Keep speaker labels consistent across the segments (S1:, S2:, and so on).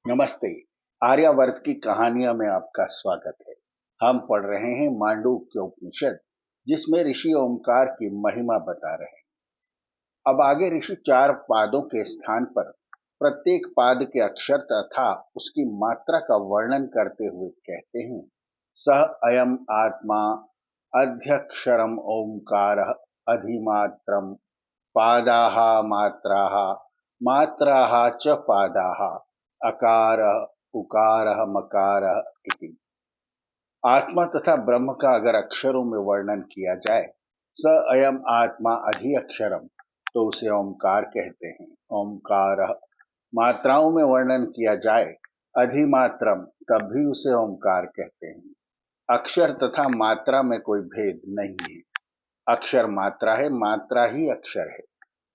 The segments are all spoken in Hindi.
S1: नमस्ते। आर्यावर्त की कहानियों में आपका स्वागत है। हम पढ़ रहे हैं मांडूक्य उपनिषद, जिसमें ऋषि ओमकार की महिमा बता रहे हैं। अब आगे ऋषि चार पादों के स्थान पर प्रत्येक पाद के अक्षर तथा उसकी मात्रा का वर्णन करते हुए कहते हैं, सह अयम आत्मा अध्यक्षरम ओंकार अधिमात्रम पादाः मात्राः मात्राः च पादाः अकारः उकारः मकारः इति। आत्मा तथा ब्रह्म का अगर अक्षरों में वर्णन किया जाए, स अयम आत्मा अधि अक्षरम, तो उसे ओंकार कहते हैं। ओंकार। मात्राओं में वर्णन किया जाए, अधिमात्रम, तब भी उसे ओंकार कहते हैं। अक्षर तथा मात्रा में कोई भेद नहीं है। अक्षर मात्रा है, मात्रा ही अक्षर है।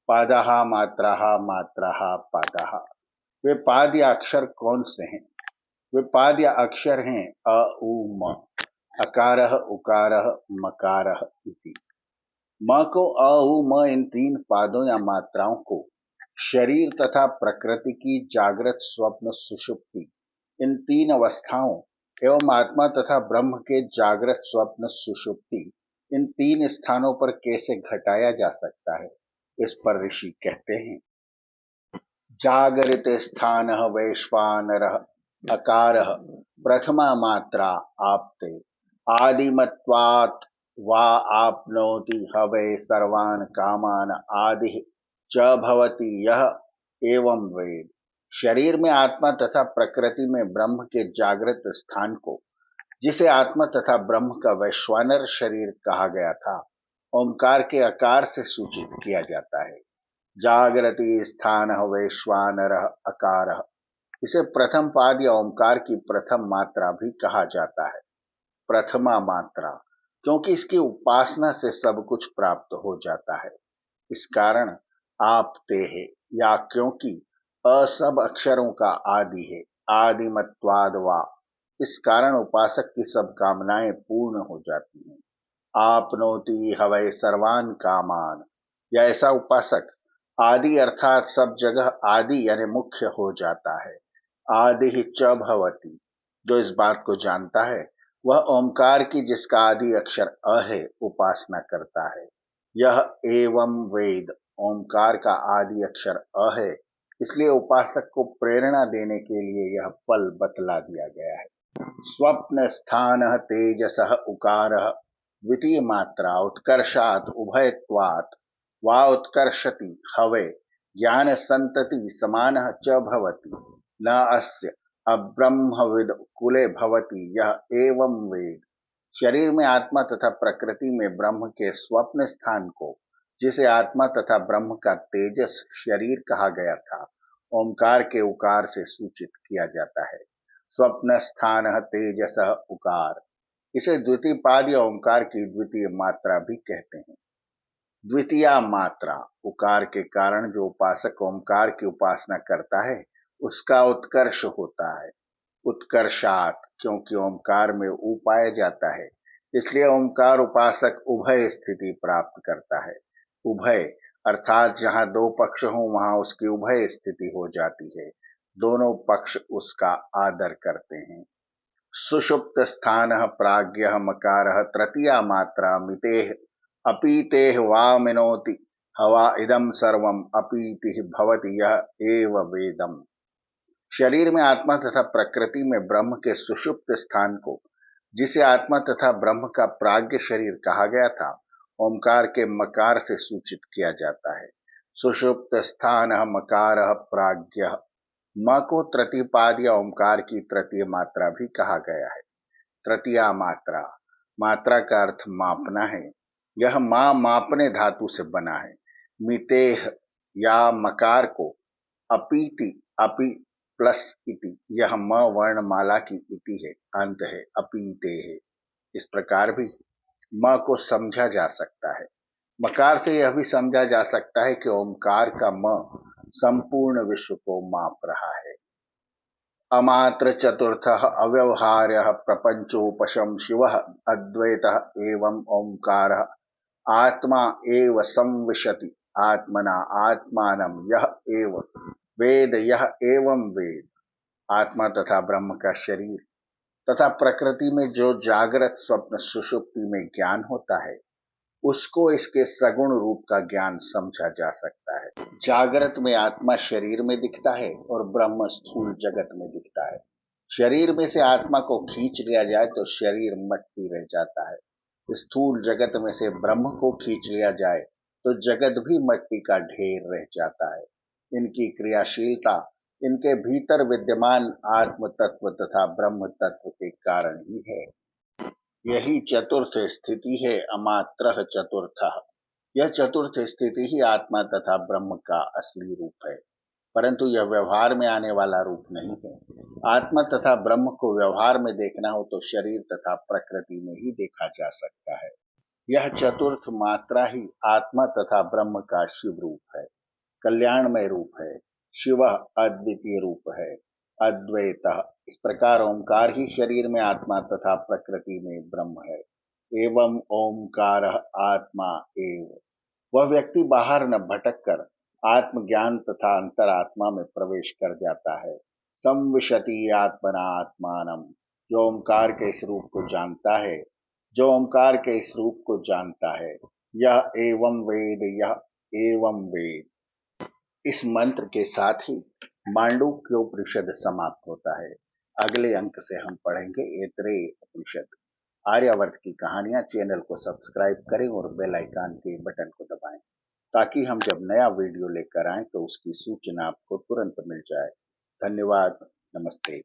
S1: पादाहा मात्राहा मात्राहा पादाहा। वे पाद या अक्षर कौन से हैं? वे पाद या अक्षर हैं अ उ म, अकारः उकारः मकारः इति। म को अ उ म इन तीन पादों या मात्राओं को शरीर तथा प्रकृति की जागृत स्वप्न सुषुप्ति इन तीन अवस्थाओं एवं आत्मा तथा ब्रह्म के जागृत स्वप्न सुषुप्ति इन तीन स्थानों पर कैसे घटाया जा सकता है, इस पर ऋषि कहते हैं, जागरित स्थान वैश्वानरः अकारः प्रथमा मात्रा आपते आदिमत्वात् वा आपनोति हवै सर्वान् कामान् आदिः च भवति यह एवं वेद। शरीर में आत्मा तथा प्रकृति में ब्रह्म के जागृत स्थान को, जिसे आत्मा तथा ब्रह्म का वैश्वानर शरीर कहा गया था, ओंकार के आकार से सूचित किया जाता है। जागृति स्थान वैश्वानर अकार। इसे प्रथम पाद या ओंकार की प्रथम मात्रा भी कहा जाता है। प्रथमा मात्रा, क्योंकि इसकी उपासना से सब कुछ प्राप्त हो जाता है। इस कारण आप ते है, या क्योंकि अ सब अक्षरों का आदि है। आदिमत्वाद वा, इस कारण उपासक की सब कामनाएं पूर्ण हो जाती हैं। आपनोति हवै सर्वान कामान, या ऐसा उपासक आदि अर्थात सब जगह आदि यानी मुख्य हो जाता है। आदि ही च भवति, जो इस बात को जानता है वह ओंकार की, जिसका आदि अक्षर अ है, उपासना करता है। यह एवं वेद, ओंकार का आदि अक्षर अ है, इसलिए उपासक को प्रेरणा देने के लिए यह पल बतला दिया गया है। स्वप्न स्थान तेजस उकार द्वितीय मात्रा उत्कर्षात उभयत्वात् वा उत्कर्षति हवे ज्ञान संतति समान च भवति न अस्य अब्रह्मविद कुले भवति यह एवं वेद। शरीर में आत्मा तथा प्रकृति में ब्रह्म के स्वप्न स्थान को, जिसे आत्मा तथा ब्रह्म का तेजस शरीर कहा गया था, ओंकार के उकार से सूचित किया जाता है। स्वप्न स्थान तेजस उकार, इसे द्वितीय पाद या ओंकार की द्वितीय मात्रा भी कहते हैं। द्वितीय मात्रा, उकार के कारण जो उपासक ओंकार की उपासना करता है उसका उत्कर्ष होता है। उत्कर्षात, क्योंकि ओंकार में ऊ पाया जाता है, इसलिए ओंकार उपासक उभय स्थिति प्राप्त करता है। उभय अर्थात जहां दो पक्ष हों वहां उसकी उभय स्थिति हो जाती है। दोनों पक्ष उसका आदर करते हैं। सुषुप्त स्थान प्राज्ञ मकार तृतीया मात्रा मितेह अपीतेह वा मिनोति हवा इदम सर्वम अपीति भवति यह एव वेदम। शरीर में आत्मा तथा प्रकृति में ब्रह्म के सुषुप्त स्थान को, जिसे आत्मा तथा ब्रह्म का प्राज्ञ शरीर कहा गया था, ओंकार के मकार से सूचित किया जाता है। सुषुप्त स्थान मकार प्राज्ञ। म को तृतीय पाद या ओंकार की तृतीय मात्रा भी कहा गया है। तृतीया मात्रा, मात्रा का अर्थ मापना है। यह मां मापने धातु से बना है। मितेह या मकार को अपीति, अपि प्लस इति, यह म वर्णमाला की इति है, अंत है, अपीते है। इस प्रकार भी म को समझा जा सकता है। मकार से यह भी समझा जा सकता है कि ओंकार का म संपूर्ण विश्व को माप रहा है। अमात्र चतुर्थ अव्यवहार्य प्रपंचोपशम शिव अद्वैत एवं ओंकार आत्मा एव संविशति आत्मना आत्मानं यह एव वेद यह एवं वेद। आत्मा तथा ब्रह्म का शरीर तथा प्रकृति में जो जागृत स्वप्न सुषुप्ति में ज्ञान होता है, उसको इसके सगुण रूप का ज्ञान समझा जा सकता है। जागृत में आत्मा शरीर में दिखता है और ब्रह्म स्थूल जगत में दिखता है। शरीर में से आत्मा को खींच लिया जाए तो शरीर मट्टी रह जाता है। स्थूल जगत में से ब्रह्म को खींच लिया जाए तो जगत भी मट्टी का ढेर रह जाता है। इनकी क्रियाशीलता इनके भीतर विद्यमान आत्म तत्व तथा ब्रह्म तत्व के कारण ही है। यही चतुर्थ स्थिति है, अमात्रः चतुर्थः। यह चतुर्थ स्थिति ही आत्मा तथा ब्रह्म का असली रूप है, परंतु यह व्यवहार में आने वाला रूप नहीं है। आत्मा तथा ब्रह्म को व्यवहार में देखना हो तो शरीर तथा प्रकृति में ही देखा जा सकता है। यह चतुर्थ मात्रा ही आत्मा तथा ब्रह्म का शिव रूप है, कल्याणमय रूप है। शिव अद्वितीय रूप है, अद्वैत। इस प्रकार ओंकार ही शरीर में आत्मा तथा प्रकृति में ब्रह्म है। एवं ओंकार आत्मा एव। वह व्यक्ति बाहर न भटक कर आत्मज्ञान तथा अंतरात्मा में प्रवेश कर जाता है। संविशति आत्मना आत्मानम। जो ओंकार के इस रूप को जानता है, जो ओंकार के इस रूप को जानता है, यह एवं वेद, यह एवं वेद। इस मंत्र के साथ ही मांडूक्योपनिषद समाप्त होता है। अगले अंक से हम पढ़ेंगे ऐतरेय उपनिषद। आर्यावर्त की कहानियां चैनल को सब्सक्राइब करें और बेल आइकन के बटन को दबाएं, ताकि हम जब नया वीडियो लेकर आएं तो उसकी सूचना आपको तुरंत मिल जाए। धन्यवाद। नमस्ते।